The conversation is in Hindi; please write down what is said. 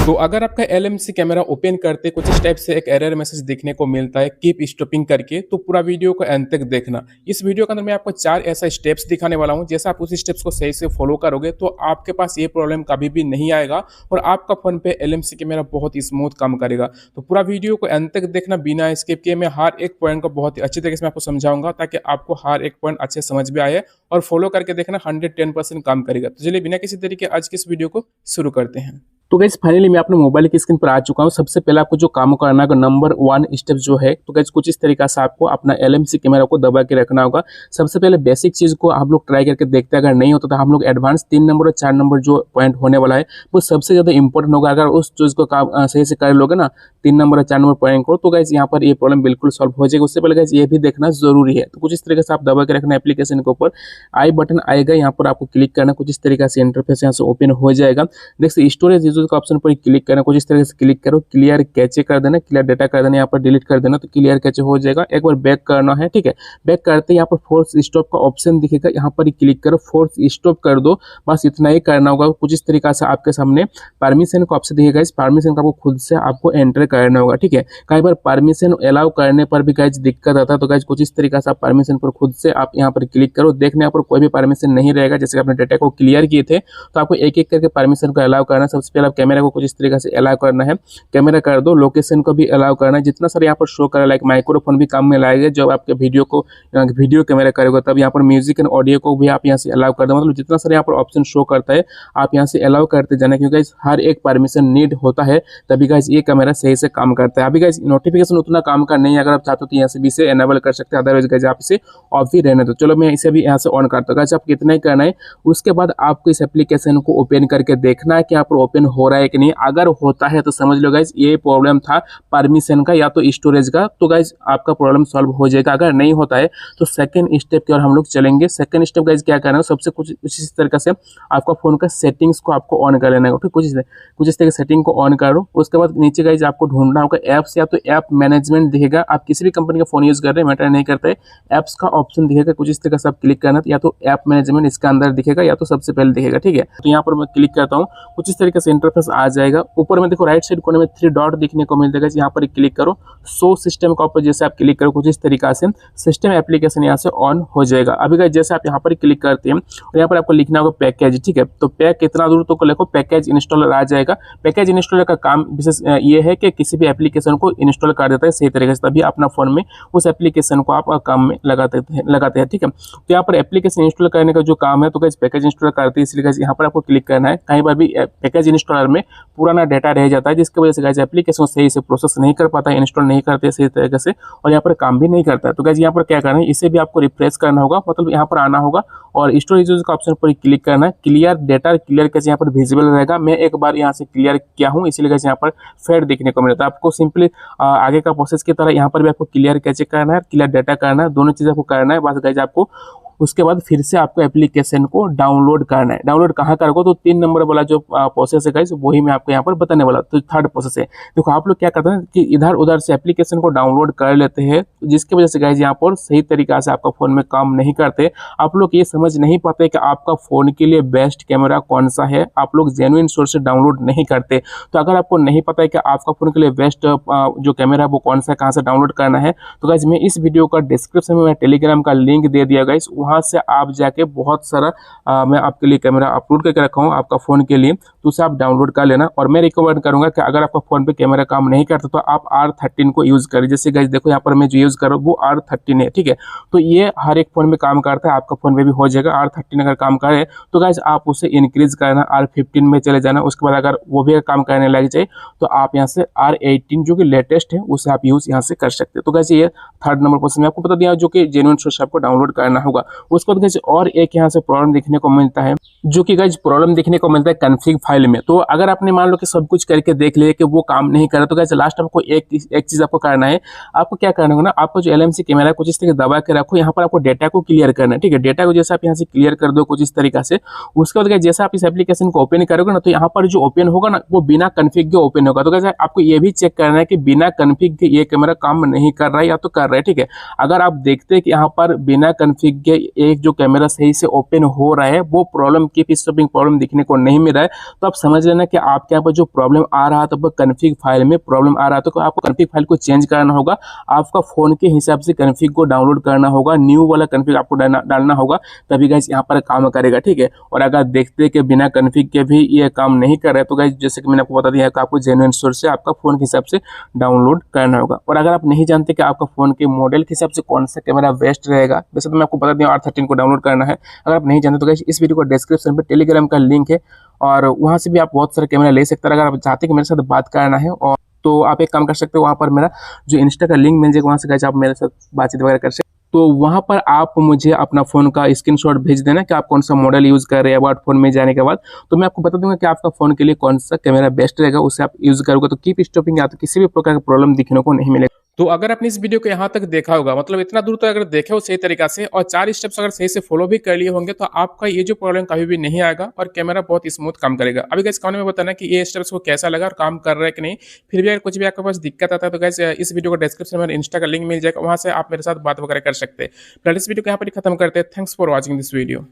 तो अगर आपका LMC कैमरा ओपन करते कुछ इस टाइप से एक एरर मैसेज देखने को मिलता है कीप स्टॉपिंग करके, तो पूरा वीडियो को अंत तक देखना। इस वीडियो के अंदर मैं आपको 4 ऐसा स्टेप्स दिखाने वाला हूं, जैसे आप उस स्टेप्स को सही से फॉलो करोगे तो आपके पास ये प्रॉब्लम कभी भी नहीं आएगा और आपका फोन पे LMC कैमरा बहुत ही स्मूथ काम करेगा। तो पूरा वीडियो को अंत तक देखना बिना स्किप किए। मैं हर एक पॉइंट को बहुत ही अच्छी तरीके से मैं आपको समझाऊंगा ताकि आपको हर एक पॉइंट अच्छे समझ में आए और फॉलो करके देखना 110% काम करेगा। तो चलिए बिना किसी तरीके आज की इस वीडियो को शुरू करते हैं। तो गाइस फाइनली मैं अपने मोबाइल की स्क्रीन पर आ चुका हूं। सबसे पहले आपको जो काम करना है नंबर 1 स्टेप जो है, तो गाइस कुछ इस तरीका से आपको अपना LMC कैमरा को दबा के रखना होगा। सबसे पहले बेसिक चीज को आप लोग ट्राई करके देखते हैं, अगर नहीं होता तो हम लोग एडवांस 3 नंबर और 4 नंबर जो पॉइंट होने वाला है वो सबसे ज्यादा इंपॉर्टेंट होगा। अगर उस चीज को काम सही से कर लोगे ना 3 नंबर और 4 नंबर पॉइंट को, तो गाइस यहाँ पर ये प्रॉब्लम बिल्कुल सॉल्व हो जाएगा। उससे पहले गाइस ये भी देखना जरूरी है। तो कुछ इस तरीके से आप दबा के रखना एप्लीकेशन के ऊपर। आई बटन आएगा, यहाँ पर आपको क्लिक करना, कुछ इस तरीके से इंटरफेस यहाँ से ओपन हो जाएगा। देखिए स्टोरेज यूजर का ऑप्शन पर क्लिक करना, कुछ इस तरीके से क्लिक करो, क्लियर कैचे कर देना, क्लियर डेटा कर देना, यहाँ पर डिलीट कर देना, तो क्लियर कैचे हो जाएगा। एक बार बैक करना है, ठीक है। बैक करते यहाँ पर फोर्स स्टॉप का ऑप्शन दिखेगा, यहाँ पर ही क्लिक करो, फोर्स स्टॉप कर दो। बस इतना ही करना होगा। कुछ इस तरीका से आपके सामने परमिशन का ऑप्शन दिखेगा। इस परमिशन का आपको खुद से आपको एंटर करना होगा, ठीक है। कई बार परमिशन अलाउ करने पर भी गाइज दिक्कत आता है, तो गाइज कुछ इस तरीका से आप परमिशन पर खुद से आप यहाँ पर क्लिक करो। देखने यहाँ पर कोई भी परमिशन नहीं रहेगा। जैसे आपने डेटा को क्लियर किए थे तो आपको एक एक करके परमिशन को अलाउ करना है। सबसे पहले आप कैमरा को कुछ इस तरीके से अलाउ करना है, कैमरा कर दो, लोकेशन को भी अलाउ करना है। जितना सारा यहाँ पर शो कर लाइक माइक्रोफोन भी काम में लाएगा। जब आपके वीडियो कैमरा करेगा तब यहाँ पर म्यूजिक एंड ऑडियो को भी आप यहाँ से अलाउ कर दो। मतलब जितना सारा यहाँ पर ऑप्शन शो करता है आप यहाँ से अलाउ करते जाना, क्योंकि हर एक परमिशन नीड होता है तभी गाइस ये कैमरा सही से काम करता है। अभी गाइस नोटिफिकेशन उतना काम का नहीं है, अगर आप चाहते हो तो यहाँ से भी इसे एनेबल कर सकते हैं, अदरवाइज गाइस आप इसे ऑफ ही रहने दो। चलो मैं इसे भी यहाँ से ऑन करता हूँ। गाइस आप कितना ही करना है, उसके बाद आपको इस एप्लीकेशन को ओपन करके देखना है कि यहाँ पर ओपन हो रहा है कि नहीं। अगर होता है तो समझ लो गाइस ये प्रॉब्लम था परमिशन का या तो स्टोरेज का, तो गाइस आपका प्रॉब्लम सॉल्व हो जाएगा। अगर नहीं होता है तो सेकंड स्टेप की ओर हम लोग चलेंगे। सेकंड स्टेप गाइस क्या करना है, सबसे कुछ इस तरीके से आपका फोन का सेटिंग्स को आपको ऑन कर लेना है। फिर कुछ इस तरह सेटिंग को ऑन करो। उसके बाद नीचे गाइस आपको ढूंढना होगा एप्स, या तो ऐप मैनेजमेंट दिखेगा। आप किसी भी कंपनी का फोन यूज कर रहे हैं मैटर नहीं करता है, एप्स का ऑप्शन दिखेगा। कुछ इस तरीके से आप क्लिक करना, या तो ऐप मैनेजमेंट इसके अंदर दिखेगा या तो सबसे पहले दिखेगा, ठीक है। तो यहाँ पर मैं क्लिक करता हूँ, कुछ इस तरीके से इंटरफेस आ जाएगा। ऊपर में देखो राइट साइड कोने में 3 डॉट दिखने को मिल जाएगा, यहाँ पर क्लिक करो। शो सिस्टम का ऊपर जैसे आप क्लिक करो, कुछ इस तरीका से सिस्टम एप्लीकेशन यहाँ से ऑन हो जाएगा। अभी गाइस जैसे आप यहाँ पर क्लिक करते हैं और यहाँ पर आपको लिखना होगा पैकेज, ठीक है। तो पैक कितना दूर तो लिखो, पैकेज इंस्टॉलर आ जाएगा। पैकेज इंस्टॉलर का काम विशेष ये है कि किसी भी एप्लीकेशन को इंस्टॉल कर देता है सही तरीके से, तभी अपना फोन में उस एप्लीकेशन को आप काम में लगाते हैं, ठीक है। तो यहाँ पर एप्लीकेशन इंस्टॉल करने का जो काम है तो गाइस पैकेज इंस्टॉलर करते हैं, इसलिए गाइस यहाँ पर आपको क्लिक करना है। कहीं बार भी पैकेज इंस्टॉलर में पुराना डाटा रह जाता है, जिसकी वजह से गाइस एप्लीकेशन सही से प्रोसेस नहीं कर पाता है, इंस्टॉल नहीं करते सही तरीके से और यहाँ पर काम भी नहीं करता है। तो गाइस यहाँ पर क्या करना है, इसे भी आपको रिफ्रेश करना होगा, मतलब यहाँ पर आना होगा और स्टोरेज का ऑप्शन पर क्लिक करना है। क्लियर डेटा क्लियर कैसे यहाँ पर विजिबल रहेगा। मैं एक बार यहाँ से क्लियर किया हूँ, इसलिए गाइस यहाँ पर फेड देखने को मिलता है। आपको सिंपली आगे का प्रोसेस की तरह यहाँ पर भी आपको क्लियर कैसे करना है, क्लियर डेटा करना है, दोनों चीज़ आपको करना है। बस गाइस आपको उसके बाद फिर से आपको एप्लीकेशन को डाउनलोड करना है। डाउनलोड कहाँ करोगे, तो 3 नंबर वाला जो प्रोसेस है गाइस वही मैं आपको यहाँ पर बताने वाला। तो थर्ड प्रोसेस है, देखो आप लोग क्या करते हैं कि इधर उधर से एप्लीकेशन को डाउनलोड कर लेते हैं, जिसकी वजह से गाइस यहाँ पर सही तरीका से आपका फोन में काम नहीं करते। आप लोग ये समझ नहीं पाते कि आपका फोन के लिए बेस्ट कैमरा कौन सा है, आप लोग जेन्युइन सोर्स से डाउनलोड नहीं करते। तो अगर आपको नहीं पता है कि आपका फोन के लिए बेस्ट जो कैमरा है वो कौन सा है, कहाँ से डाउनलोड करना है, तो गाइस मैं इस वीडियो का डिस्क्रिप्शन में टेलीग्राम का लिंक दे दिया गाइस, वहाँ से आप जाके बहुत सारा मैं आपके लिए कैमरा अपलोड करके रखा हूँ आपका फोन के लिए, तो उसे आप डाउनलोड कर लेना। और मैं रिकमेंड करूंगा कि अगर आपका फोन पे कैमरा काम नहीं करता तो आप R13 को यूज करें। जैसे गाइस देखो यहाँ पर मैं जो यूज कर रहा हूँ वो R13 है, ठीक है। तो ये हर एक फोन में काम करता है, आपका फोन में भी हो जाएगा। R13 अगर काम करे तो गाइस आप उसे इंक्रीज करना, R15 में चले जाना। उसके बाद अगर वो भी काम करने लग जाए तो आप यहाँ से R18 जो कि लेटेस्ट है उसे आप यूज यहाँ से कर सकते हैं। तो गाइस ये थर्ड नंबर पर मैं आपको बता दिया जो कि जेन्युइन सोर्स आपको डाउनलोड करना होगा। उसके बाद और एक यहाँ से प्रॉब्लम देखने को मिलता है, जो कि गाइस प्रॉब्लम देखने को मिलता है कॉन्फ़िग फाइल में। तो अगर आपने मान लो कि सब कुछ करके देख लिया कि वो काम नहीं कर रहा, तो गाइस लास्ट आपको एक चीज आपको करना है। आपको क्या करना होगा ना, आपको जो LMC कैमरा है कुछ इस तरीके दबा के रखो, यहाँ पर आपको डेटा को क्लियर करना है, ठीक है। डेटा को जैसे आप यहाँ से क्लियर कर दो कुछ इस तरीका से, उसके बाद जैसे आप इस एप्लीकेशन को ओपन करोगे ना, तो यहाँ पर जो ओपन होगा ना वो बिना कॉन्फ़िग के ओपन होगा। तो गाइस आपको ये भी चेक करना है कि बिना कॉन्फ़िग के ये कैमरा काम नहीं कर रहा है या तो कर रहा है, ठीक है। अगर आप देखते हैं कि यहाँ पर बिना कॉन्फ़िग के एक जो कैमरा सही से ओपन हो रहा है, वो प्रॉब्लम कीप स्टॉपिंग प्रॉब्लम दिखने को नहीं मिल रहा है, तो आप समझ लेना कि आपके यहाँ पर जो प्रॉब्लम आ रहा था वो कन्फिग फाइल में प्रॉब्लम आ रहा था। तो आपको कन्फिग फाइल को चेंज करना होगा, आपका फ़ोन के हिसाब से कन्फिग को डाउनलोड करना होगा, न्यू वाला कन्फिग आपको डालना होगा, तभी गाइस यहाँ पर काम करेगा, ठीक है। और अगर देखते हैं कि बिना कन्फिग के भी ये काम नहीं कर रहा है, तो गाइस जैसे कि मैंने आपको बता दिया कि आपको जेन्युइन सोर्स से आपका फ़ोन के हिसाब से डाउनलोड करना होगा। और अगर आप नहीं जानते कि आपका फ़ोन के मॉडल के हिसाब से कौन सा कैमरा बेस्ट रहेगा, वैसे तो मैं आपको बता दिया R13 को डाउनलोड करना है। अगर आप नहीं जानते तो गाइस इस वीडियो को डिस्क्रिप्शन में टेलीग्राम का लिंक है और वहाँ से भी आप बहुत सारे कैमरा ले सकते हैं। अगर आप चाहते हैं कि मेरे साथ बात करना है और तो आप एक काम कर सकते हो, वहाँ पर मेरा जो इंस्टा का लिंक मिल जाएगा, वहाँ से गाइस आप मेरे साथ बातचीत वगैरह कर सकते हैं। तो वहाँ पर आप मुझे अपना फ़ोन का स्क्रीनशॉट भेज देना कि आप कौन सा मॉडल यूज़ कर रहे हैं। अबाउट फ़ोन में जाने के बाद तो मैं आपको बता दूंगा कि आपका फ़ोन के लिए कौन सा कैमरा बेस्ट रहेगा, उससे आप यूज़ करोगे तो कीप स्टॉपिंग या तो किसी भी प्रकार का प्रॉब्लम दिखने को नहीं मिलेगा। तो अगर आपने इस वीडियो को यहाँ तक देखा होगा, मतलब इतना दूर तक अगर देखे हो सही तरीका से और 4 स्टेप्स अगर सही से फॉलो भी कर लिए होंगे, तो आपका ये जो प्रॉब्लम कभी भी नहीं आएगा और कैमरा बहुत स्मूथ काम करेगा। अभी गाइस कमेंट में बताना कि ये स्टेप्स को कैसा लगा और काम कर रहा है कि नहीं। फिर भी अगर कुछ भी आपके पास दिक्कत आता है तो गाइस इस वीडियो को डिस्क्रिप्शन में इंस्टा का लिंक मिल जाएगा, वहाँ से आप मेरे साथ बात वगैरह कर सकते हैं। फिलहाल इस वीडियो को यहाँ पर खत्म करते हैं। Thanks for watching this video.